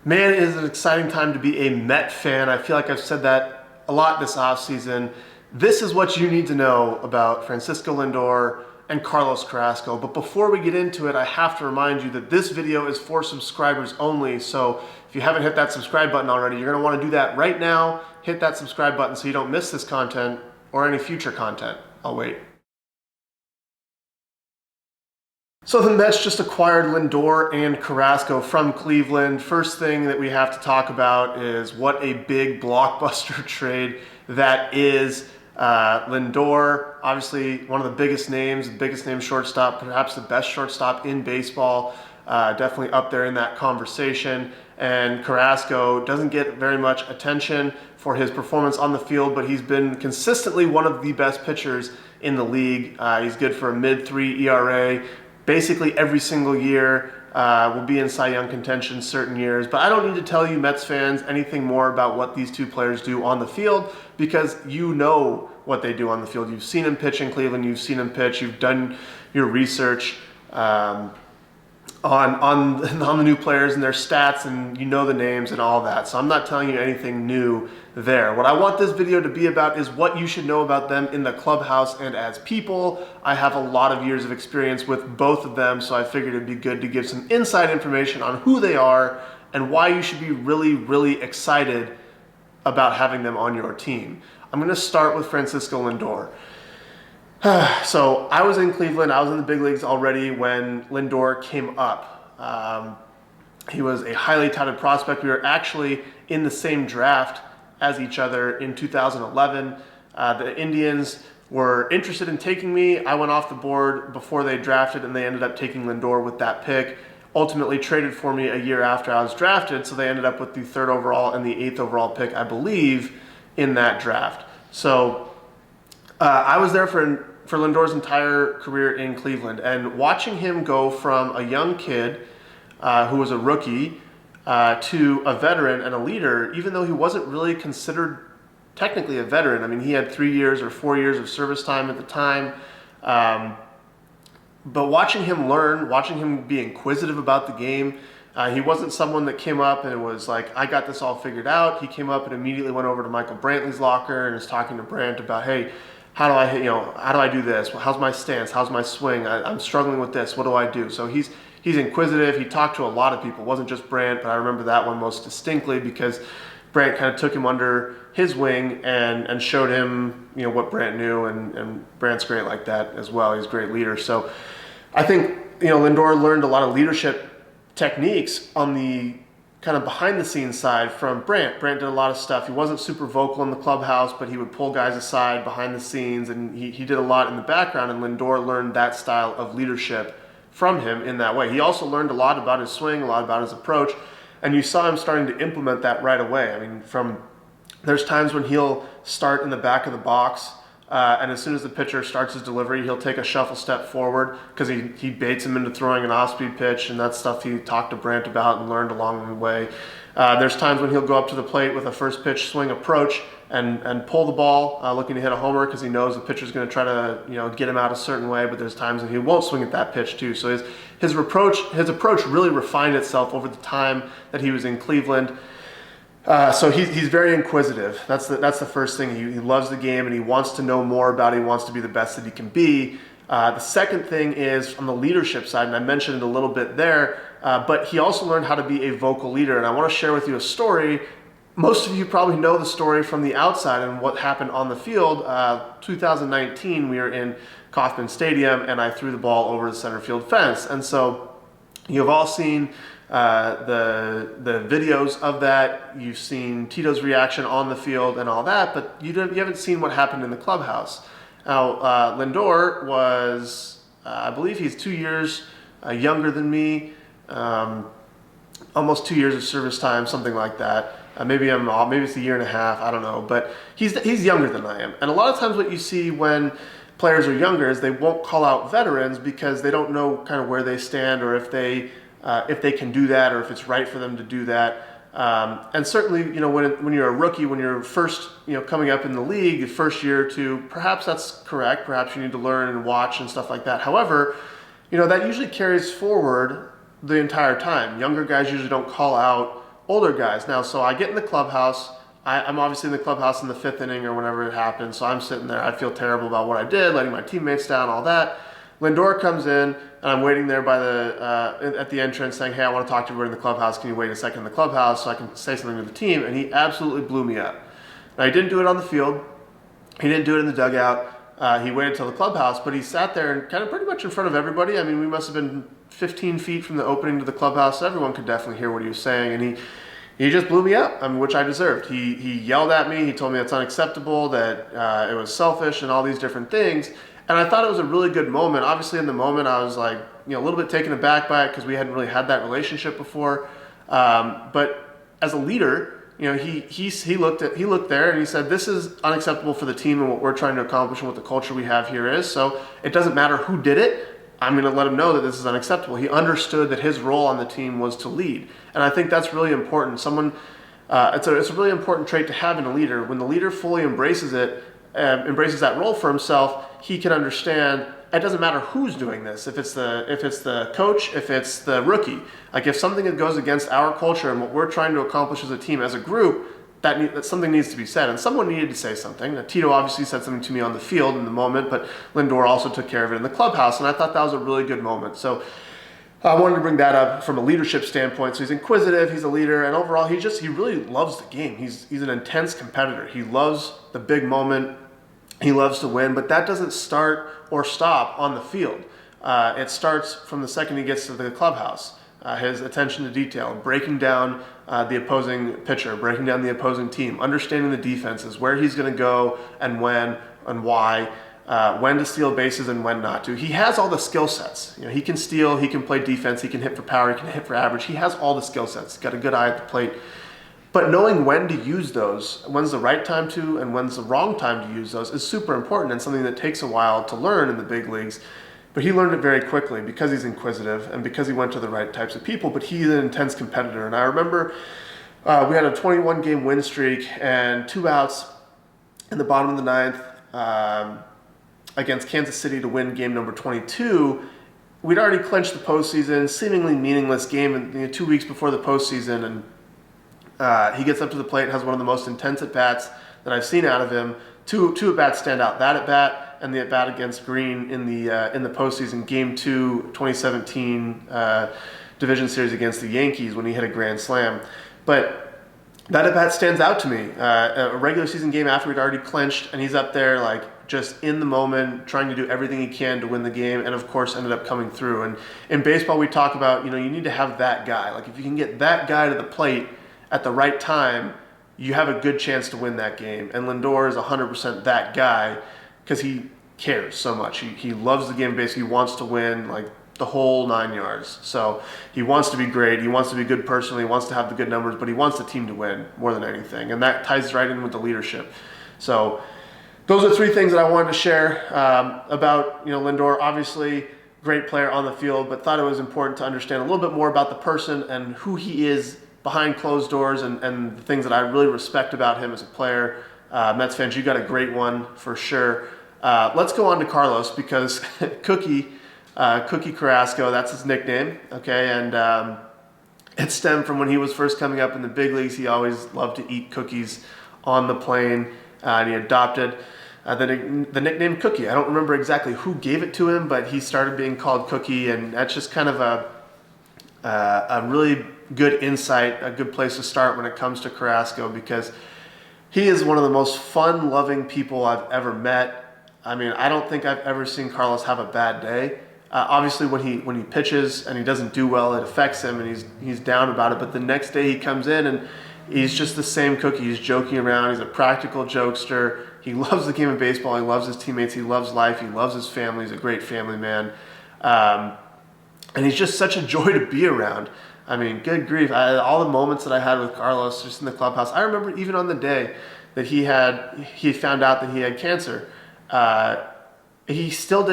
Man, it is an exciting time to be a Met fan. I feel like I've said that a lot this offseason. This is what you need to know about Francisco Lindor and Carlos Carrasco. But before we get into it, I have to remind you that this video is for subscribers only. So if you haven't hit that subscribe button already, you're gonna wanna do that right now. Hit that subscribe button so you don't miss this content or any future content. I'll wait. So the Mets just acquired Lindor and Carrasco from Cleveland. First thing that we have to talk about is what a big blockbuster trade that is. Lindor, obviously one of the biggest names shortstop, perhaps the best shortstop in baseball, definitely up there in that conversation. And Carrasco doesn't get very much attention for his performance on the field, but he's been consistently one of the best pitchers in the league. He's good for a mid-3 ERA. Basically every single year will be in Cy Young contention certain years. But I don't need to tell you Mets fans anything more about what these two players do on the field, because you know what they do on the field. You've seen them pitch in Cleveland, you've seen them pitch, you've done your research on the new players and their stats, and you know the names and all that. So I'm not telling you anything new there. What I want this video to be about is what you should know about them in the clubhouse and as people. I have a lot of years of experience with both of them, so I figured it'd be good to give some inside information on who they are and why you should be really, really excited about having them on your team. I'm gonna start with Francisco Lindor. So I was in Cleveland, I was in the big leagues already when Lindor came up. He was a highly touted prospect. We were actually in the same draft as each other in 2011. The Indians were interested in taking me. I went off the board before they drafted, and they ended up taking Lindor with that pick. Ultimately traded for me a year after I was drafted, so they ended up with the 3rd overall and the 8th overall pick, I believe, in that draft. So I was there for Lindor's entire career in Cleveland, and watching him go from a young kid who was a rookie to a veteran and a leader, even though he wasn't really considered technically a veteran. I mean, he had 3 years or 4 years of service time at the time. But watching him learn, watching him be inquisitive about the game, he wasn't someone that came up and it was like, I got this all figured out. He came up and immediately went over to Michael Brantley's locker and was talking to Brant about, hey, how do I do this? How's my stance? How's my swing? I'm struggling with this. What do I do? So he's inquisitive. He talked to a lot of people. It wasn't just Brant, but I remember that one most distinctly because Brant kind of took him under his wing and showed him, what Brant knew, and Brant's great like that as well. He's a great leader. So I think, Lindor learned a lot of leadership techniques on the kind of behind the scenes side from Brant. Brant did a lot of stuff. He wasn't super vocal in the clubhouse, but he would pull guys aside behind the scenes, and he did a lot in the background, and Lindor learned that style of leadership from him in that way. He also learned a lot about his swing, a lot about his approach, and you saw him starting to implement that right away. I mean, there's times when he'll start in the back of the box, and as soon as the pitcher starts his delivery, he'll take a shuffle step forward because he baits him into throwing an off-speed pitch, and that's stuff he talked to Brant about and learned along the way. There's times when he'll go up to the plate with a first pitch swing approach and pull the ball, looking to hit a homer because he knows the pitcher's going to try to get him out a certain way. But there's times when he won't swing at that pitch too. So his approach really refined itself over the time that he was in Cleveland. So he's very inquisitive. That's the first thing. He loves the game and he wants to know more about it. He wants to be the best that he can be. The second thing is on the leadership side, and I mentioned it a little bit there, but he also learned how to be a vocal leader. And I want to share with you a story. Most of you probably know the story from the outside and what happened on the field. 2019, we were in Kauffman Stadium, and I threw the ball over the center field fence. And so you've all seen the videos of that. You've seen Tito's reaction on the field and all that, but you haven't seen what happened in the clubhouse. Now, Lindor was, I believe he's 2 years younger than me, almost 2 years of service time, something like that. Maybe it's a year and a half, I don't know, but he's younger than I am. And a lot of times what you see when players are younger is they won't call out veterans because they don't know kind of where they stand or if they can do that or if it's right for them to do that. And certainly, when you're a rookie, when you're first, coming up in the league, the first year or two, perhaps that's correct. Perhaps you need to learn and watch and stuff like that. However, that usually carries forward the entire time. Younger guys usually don't call out older guys. Now, so I get in the clubhouse. I'm obviously in the clubhouse in the 5th inning or whenever it happened. So I'm sitting there. I feel terrible about what I did, letting my teammates down, all that. Lindor comes in, and I'm waiting there by at the entrance saying, hey, I want to talk to everybody in the clubhouse. Can you wait a second in the clubhouse so I can say something to the team? And he absolutely blew me up. Now, he didn't do it on the field. He didn't do it in the dugout. He waited till the clubhouse, but he sat there and kind of pretty much in front of everybody. I mean, we must have been 15 feet from the opening to the clubhouse. So everyone could definitely hear what he was saying. And he just blew me up, which I deserved. He yelled at me. He told me it's unacceptable, that it was selfish and all these different things. And I thought it was a really good moment. Obviously, in the moment, I was like, a little bit taken aback by it because we hadn't really had that relationship before. But as a leader, he looked there and he said, this is unacceptable for the team and what we're trying to accomplish and what the culture we have here is. So it doesn't matter who did it. I'm going to let him know that this is unacceptable. He understood that his role on the team was to lead. And I think that's really important. It's a really important trait to have in a leader. When the leader fully embraces that role for himself, he can understand it doesn't matter who's doing this. If it's the coach, if it's the rookie, like if something that goes against our culture and what we're trying to accomplish as a team, as a group, that something needs to be said, and someone needed to say something. Now, Tito obviously said something to me on the field in the moment, but Lindor also took care of it in the clubhouse, and I thought that was a really good moment. So I wanted to bring that up from a leadership standpoint. So he's inquisitive, he's a leader, and overall he really loves the game. He's an intense competitor. He loves the big moment. He loves to win, but that doesn't start or stop on the field. It starts from the second he gets to the clubhouse. His attention to detail, breaking down the opposing pitcher, breaking down the opposing team, understanding the defenses, where he's going to go and when and why, when to steal bases and when not to. He has all the skill sets. He can steal, he can play defense, he can hit for power, he can hit for average. He has all the skill sets. He's got a good eye at the plate. But knowing when to use those, when's the right time to and when's the wrong time to use those is super important and something that takes a while to learn in the big leagues. But he learned it very quickly because he's inquisitive and because he went to the right types of people. But he's an intense competitor. And I remember we had a 21-game win streak and 2 outs in the bottom of the 9th against Kansas City to win game number 22. We'd already clinched the postseason, seemingly meaningless game 2 weeks before the postseason. And he gets up to the plate, has one of the most intense at-bats that I've seen out of him. Two at-bats stand out. That at-bat and the at-bat against Green in the postseason, Game 2, 2017 Division Series against the Yankees when he hit a grand slam. But that at-bat stands out to me. A regular season game after we'd already clinched, and he's up there like just in the moment, trying to do everything he can to win the game, and of course ended up coming through. And in baseball, we talk about, you need to have that guy. Like if you can get that guy to the plate at the right time, you have a good chance to win that game. And Lindor is 100% that guy because he cares so much. He loves the game, basically. He wants to win like the whole 9 yards. So he wants to be great. He wants to be good personally. He wants to have the good numbers, but he wants the team to win more than anything. And that ties right in with the leadership. So those are 3 things that I wanted to share about Lindor. Obviously, great player on the field, but thought it was important to understand a little bit more about the person and who he is behind closed doors and the things that I really respect about him as a player. Mets fans, you got a great one for sure. Let's go on to Carlos because Cookie Carrasco, that's his nickname, okay? And it stemmed from when he was first coming up in the big leagues. He always loved to eat cookies on the plane, and he adopted the nickname Cookie. I don't remember exactly who gave it to him, but he started being called Cookie, and that's just kind of a really good insight, a good place to start when it comes to Carrasco because he is one of the most fun-loving people I've ever met. I mean, I don't think I've ever seen Carlos have a bad day. Obviously, when he pitches and he doesn't do well, it affects him and he's down about it. But the next day he comes in and he's just the same Cookie. He's joking around. He's a practical jokester. He loves the game of baseball. He loves his teammates. He loves life. He loves his family. He's a great family man. And he's just such a joy to be around. I mean, good grief. All the moments that I had with Carlos just in the clubhouse, I remember even on the day that he found out that he had cancer. He still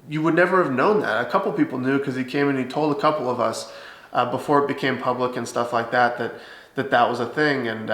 you would never have known that. A couple people knew because he came and he told a couple of us before it became public and stuff like that was a thing. And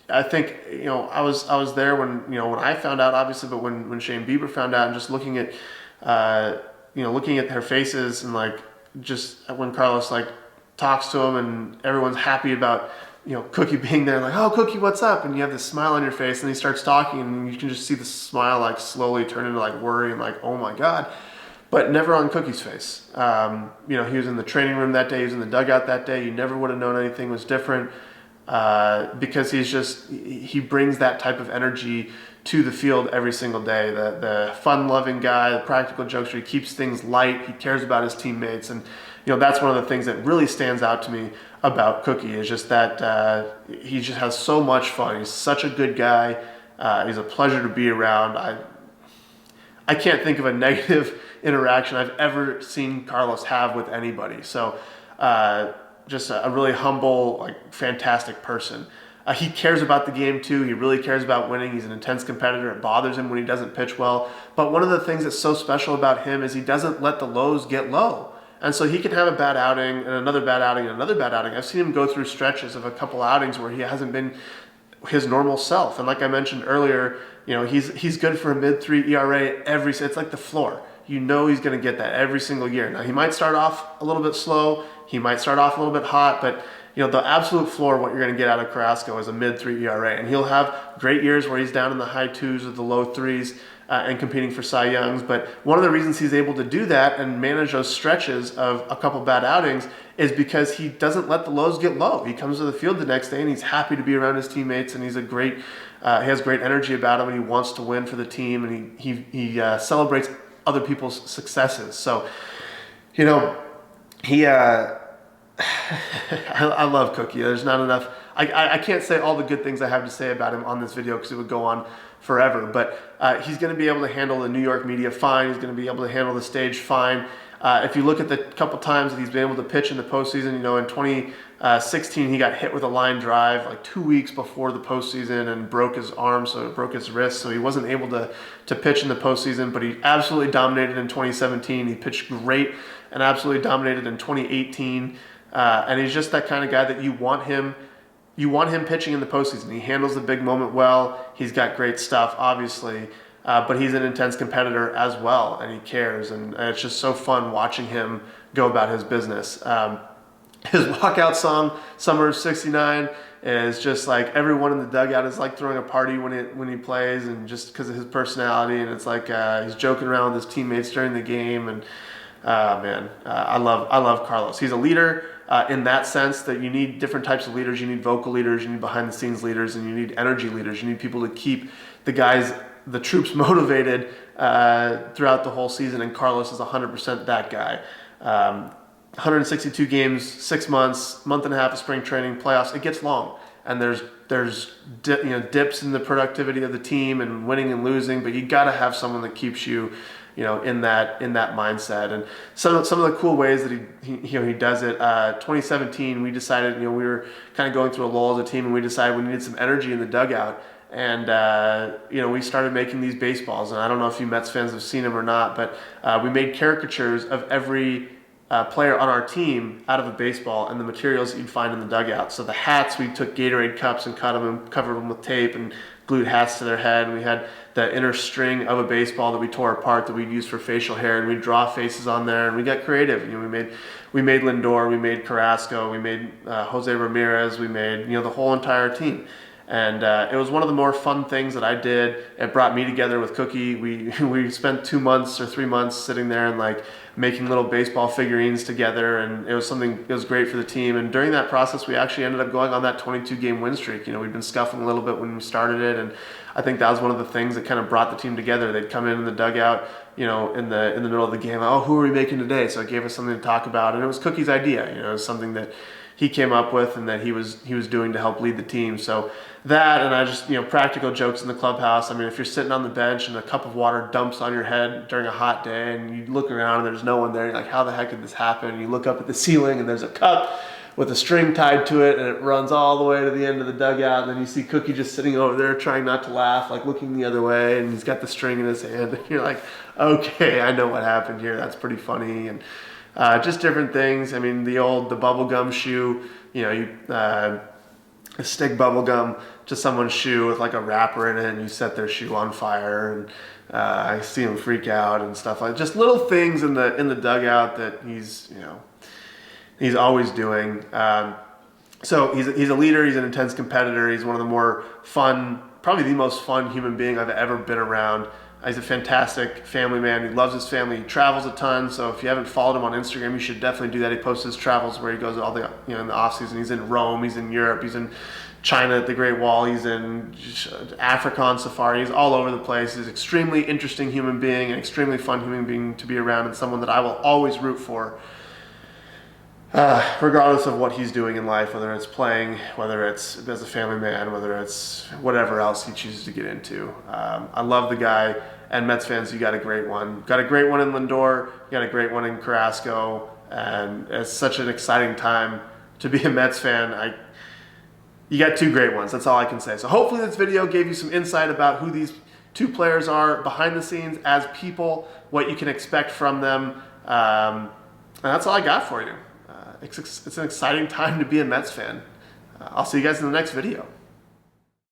I think, I was there when I found out, obviously, but when Shane Bieber found out and just looking at their faces and like just when Carlos like talks to him, and everyone's happy about Cookie being there, like, oh, Cookie, what's up? And you have this smile on your face, and he starts talking, and you can just see the smile like slowly turn into like worry and like, oh my God, but never on Cookie's face. He was in the training room that day, he was in the dugout that day. You never would have known anything was different because he brings that type of energy to the field every single day. The fun-loving guy, the practical jokester, he keeps things light, he cares about his teammates, and that's one of the things that really stands out to me about Cookie is just that he just has so much fun. He's such a good guy. He's a pleasure to be around. I can't think of a negative interaction I've ever seen Carlos have with anybody. So just a really humble, like fantastic person. He cares about the game too. He really cares about winning. He's an intense competitor. It bothers him when he doesn't pitch well. But one of the things that's so special about him is he doesn't let the lows get low. And so he can have a bad outing and another bad outing and another bad outing. I've seen him go through stretches of a couple outings where he hasn't been his normal self. And like I mentioned earlier, he's good for a mid-3 ERA it's like the floor. He's going to get that every single year. Now, he might start off a little bit slow. He might start off a little bit hot, but the absolute floor of what you're going to get out of Carrasco is a mid-3 ERA. And he'll have great years where he's down in the high 2s or the low 3s and competing for Cy Youngs. But one of the reasons he's able to do that and manage those stretches of a couple bad outings is because he doesn't let the lows get low. He comes to the field the next day and he's happy to be around his teammates, and he has great energy about him, and he wants to win for the team, and he celebrates other people's successes. So, I love Cookie. There's not enough. I can't say all the good things I have to say about him on this video because it would go on forever. But he's going to be able to handle the New York media fine. He's going to be able to handle the stage fine. If you look at the couple times that he's been able to pitch in the postseason, in 2016 he got hit with a line drive like 2 weeks before the postseason and broke his arm, so it broke his wrist, so he wasn't able to pitch in the postseason. But he absolutely dominated in 2017. He pitched great and absolutely dominated in 2018. And he's just that kind of guy that you want him pitching in the postseason. He handles the big moment well. He's got great stuff, obviously, but he's an intense competitor as well, and he cares. And it's just so fun watching him go about his business. His walkout song, Summer of '69, is just like everyone in the dugout is like throwing a party when he plays, and just because of his personality. And it's like he's joking around with his teammates during the game. And I love Carlos. He's a leader. In that sense that you need different types of leaders. You need vocal leaders, you need behind the scenes leaders, and you need energy leaders. You need people to keep the troops motivated throughout the whole season, and Carlos is 100% that guy. 162 games, 6 months, month and a half of spring training, playoffs. It gets long, and there's dips in the productivity of the team and winning and losing, but you got to have someone that keeps you in that mindset. And some of the cool ways that he does it. 2017, we decided, we were kind of going through a lull as a team, and we decided we needed some energy in the dugout. And we started making these baseballs. And I don't know if you Mets fans have seen them or not, but we made caricatures of every player on our team out of a baseball and the materials that you'd find in the dugout. So the hats, we took Gatorade cups and cut them and covered them with tape and glued hats to their head. And we had the inner string of a baseball that we tore apart that we'd use for facial hair, and we'd draw faces on there, and we got creative. We made Lindor, we made Carrasco, we made Jose Ramirez, we made the whole entire team. And it was one of the more fun things that I did. It brought me together with Cookie. We spent 2 months or 3 months sitting there and like making little baseball figurines together, and it was great for the team. And during that process, we actually ended up going on that 22-game win streak. We'd been scuffling a little bit when we started it, and I think that was one of the things that kind of brought the team together. They'd come in the dugout, in the middle of the game. Oh, who are we making today? So it gave us something to talk about, and it was Cookie's idea. It was something that he came up with and that he was doing to help lead the team. So that, and I just, practical jokes in the clubhouse. I mean, if you're sitting on the bench and a cup of water dumps on your head during a hot day and you look around and there's no one there, you're like, how the heck did this happen? And you look up at the ceiling and there's a cup with a string tied to it, and it runs all the way to the end of the dugout. And then you see Cookie just sitting over there trying not to laugh, like looking the other way, and he's got the string in his hand. And you're like, okay, I know what happened here. That's pretty funny. And just different things. I mean, the bubblegum shoe, stick bubblegum to someone's shoe with like a wrapper in it, and you set their shoe on fire, and I see him freak out and stuff like just little things in the dugout that He's always doing. So he's a leader. He's an intense competitor. He's one of the more fun, probably the most fun human being I've ever been around. He's a fantastic family man. He loves his family. He travels a ton. So if you haven't followed him on Instagram, you should definitely do that. He posts his travels where he goes all the in the off season. He's in Rome. He's in Europe. He's in China at the Great Wall. He's in Africa on safari. He's all over the place. He's an extremely interesting human being, an extremely fun human being to be around, and someone that I will always root for. Regardless of what he's doing in life, whether it's playing, whether it's as a family man, whether it's whatever else he chooses to get into. I love the guy, and Mets fans, you got a great one. Got a great one in Lindor, you got a great one in Carrasco, and it's such an exciting time to be a Mets fan. You got two great ones, that's all I can say. So hopefully this video gave you some insight about who these two players are behind the scenes as people, what you can expect from them, and that's all I got for you. It's an exciting time to be a Mets fan. I'll see you guys in the next video.